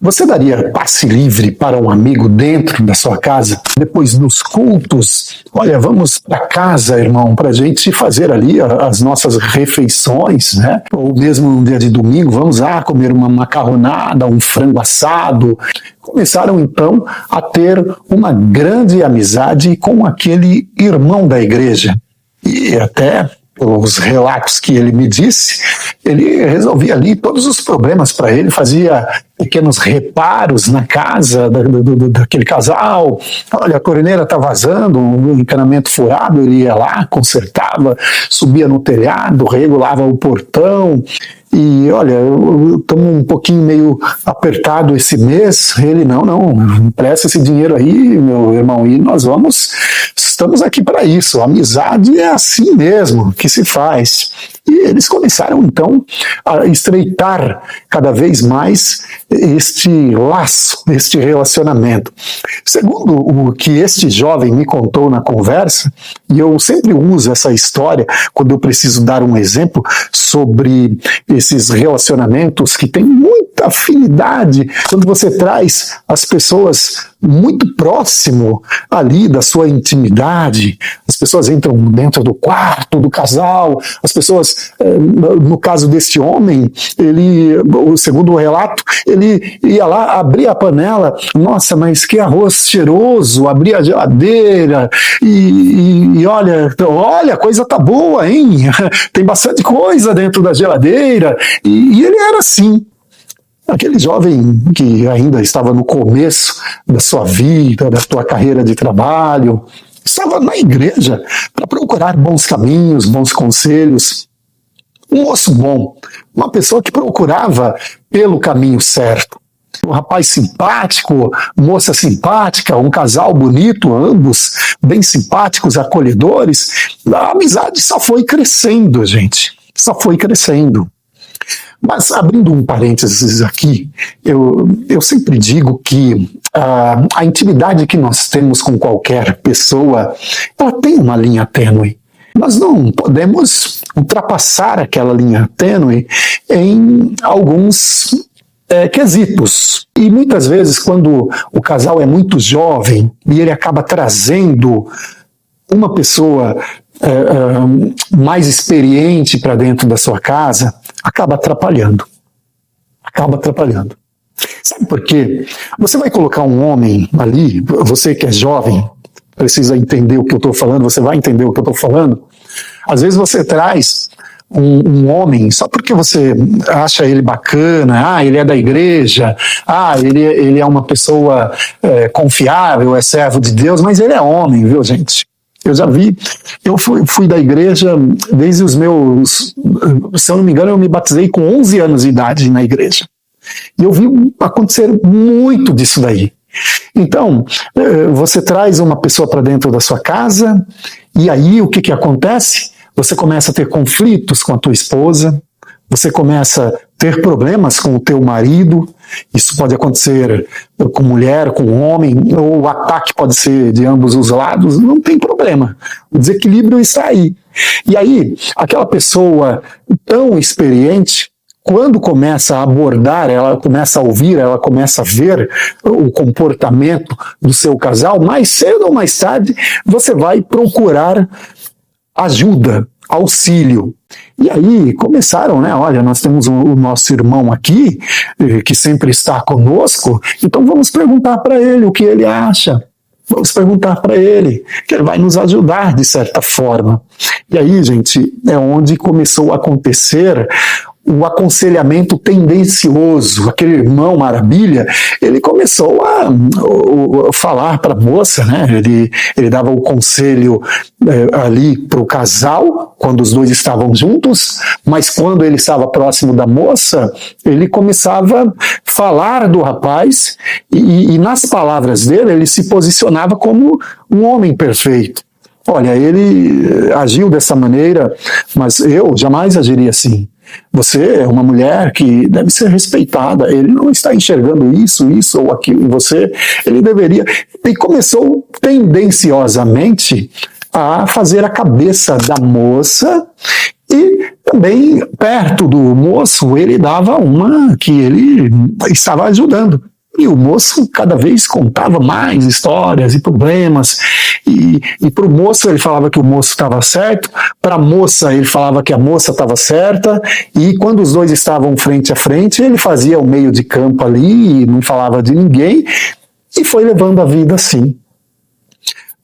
Você daria passe livre para um amigo dentro da sua casa? Depois dos cultos, olha, vamos para casa, irmão, para a gente fazer ali as nossas refeições, né? Ou mesmo no dia de domingo, vamos lá comer uma macarronada, um frango assado. Começaram então a ter uma grande amizade com aquele irmão da igreja. E até pelos relatos que ele me disse, ele resolvia ali todos os problemas para ele, fazia pequenos reparos na casa daquele casal. Olha, a torneira está vazando, um encanamento furado, ele ia lá, consertava, subia no telhado, regulava o portão. E olha, estamos um pouquinho meio apertado esse mês. Ele, não, empresta esse dinheiro aí, meu irmão, e nós estamos aqui para isso. A amizade é assim mesmo que se faz. E eles começaram então a estreitar cada vez mais este laço, este relacionamento. Segundo o que este jovem me contou na conversa, e eu sempre uso essa história quando eu preciso dar um exemplo sobre esses relacionamentos que têm muita afinidade, quando você traz as pessoas muito próximo ali da sua intimidade, as pessoas entram dentro do quarto do casal, as pessoas, no caso deste homem, ele, segundo o relato, ele ia lá, abria a panela, nossa, mas que arroz cheiroso, abria a geladeira e olha, a coisa tá boa, hein? Tem bastante coisa dentro da geladeira, e ele era assim. Aquele jovem que ainda estava no começo da sua vida, da sua carreira de trabalho, estava na igreja para procurar bons caminhos, bons conselhos. Um moço bom, uma pessoa que procurava pelo caminho certo. Um rapaz simpático, moça simpática, um casal bonito, ambos bem simpáticos, acolhedores. A amizade só foi crescendo, gente. Só foi crescendo. Mas, abrindo um parênteses aqui, eu sempre digo que a intimidade que nós temos com qualquer pessoa, ela tem uma linha tênue. Nós não podemos ultrapassar aquela linha tênue em alguns quesitos. E muitas vezes, quando o casal é muito jovem e ele acaba trazendo uma pessoa mais experiente para dentro da sua casa, acaba atrapalhando. Sabe por quê? Você vai colocar um homem ali, você que é jovem, precisa entender o que eu estou falando, você vai entender o que eu estou falando. Às vezes você traz um homem só porque você acha ele bacana, ele é da igreja, ele é uma pessoa confiável, é servo de Deus, mas ele é homem, viu, gente? Eu já vi, eu fui da igreja desde os meus, se eu não me engano, eu me batizei com 11 anos de idade na igreja. E eu vi acontecer muito disso daí. Então, você traz uma pessoa para dentro da sua casa, e aí o que acontece? Você começa a ter conflitos com a tua esposa, você começa a ter problemas com o teu marido, isso pode acontecer com mulher, com homem, ou o ataque pode ser de ambos os lados, não tem problema. O desequilíbrio está aí. E aí, aquela pessoa tão experiente, quando começa a abordar, ela começa a ouvir, ela começa a ver o comportamento do seu casal, mais cedo ou mais tarde, você vai procurar ajuda, auxílio. E aí começaram, né? Olha, nós temos o nosso irmão aqui, que sempre está conosco, então vamos perguntar para ele o que ele acha. Vamos perguntar para ele, que ele vai nos ajudar de certa forma. E aí, gente, é onde começou a acontecer o aconselhamento tendencioso. Aquele irmão Maravilha, ele começou a falar para a moça, né? Ele dava o conselho ali para o casal, quando os dois estavam juntos, mas quando ele estava próximo da moça, ele começava a falar do rapaz e nas palavras dele, ele se posicionava como um homem perfeito. Olha, ele agiu dessa maneira, mas eu jamais agiria assim. Você é uma mulher que deve ser respeitada, ele não está enxergando isso ou aquilo em você, ele deveria... E começou tendenciosamente a fazer a cabeça da moça e também perto do moço ele dava uma que ele estava ajudando. E o moço cada vez contava mais histórias e problemas. E para o moço ele falava que o moço estava certo, para a moça ele falava que a moça estava certa, e quando os dois estavam frente a frente, ele fazia o meio de campo ali e não falava de ninguém, e foi levando a vida assim.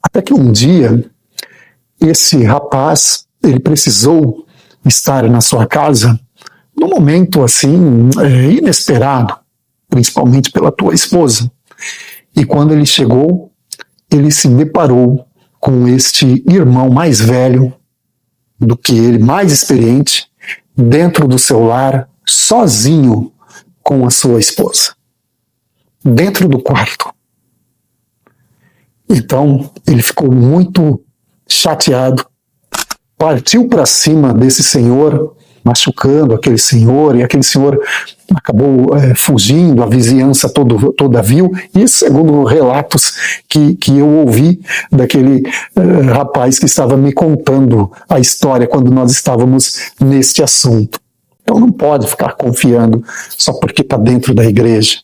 Até que um dia, esse rapaz, ele precisou estar na sua casa num momento assim, inesperado, principalmente pela tua esposa. E quando ele chegou, ele se deparou com este irmão mais velho do que ele, mais experiente, dentro do seu lar, sozinho com a sua esposa, dentro do quarto. Então, ele ficou muito chateado, partiu para cima desse senhor, machucando aquele senhor, e aquele senhor acabou fugindo, a vizinhança toda viu, e isso segundo relatos que eu ouvi daquele rapaz que estava me contando a história quando nós estávamos neste assunto. Então não pode ficar confiando só porque está dentro da igreja.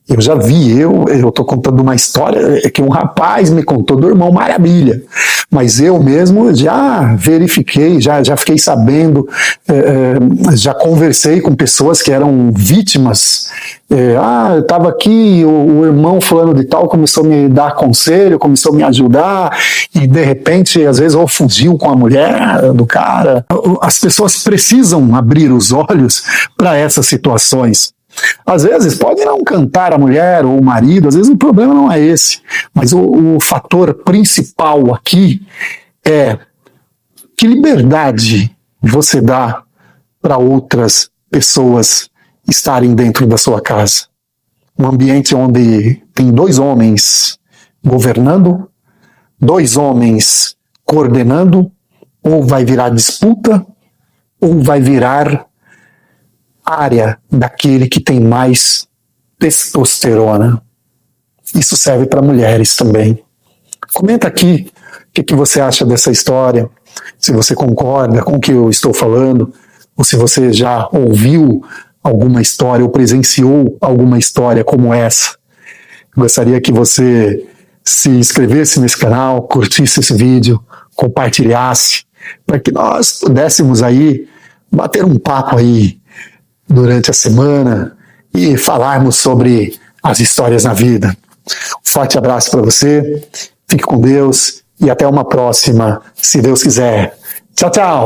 Eu já vi, eu estou contando uma história que um rapaz me contou do irmão Maravilha, mas eu mesmo já verifiquei, já fiquei sabendo, já conversei com pessoas que eram vítimas. Eu estava aqui, o irmão fulano de tal começou a me dar conselho, começou a me ajudar, e de repente, às vezes, ou fugiu com a mulher do cara. As pessoas precisam abrir os olhos para essas situações. Às vezes pode não cantar a mulher ou o marido, às vezes o problema não é esse, mas o fator principal aqui é que liberdade você dá para outras pessoas estarem dentro da sua casa. Um ambiente onde tem dois homens governando, dois homens coordenando, ou vai virar disputa, ou vai virar área daquele que tem mais testosterona. Isso serve para mulheres também. Comenta aqui o que você acha dessa história, se você concorda com o que eu estou falando, ou se você já ouviu alguma história ou presenciou alguma história como essa. Gostaria que você se inscrevesse nesse canal, curtisse esse vídeo, compartilhasse, para que nós pudéssemos aí bater um papo aí durante a semana e falarmos sobre as histórias na vida. Um forte abraço para você, fique com Deus e até uma próxima, se Deus quiser. Tchau, tchau!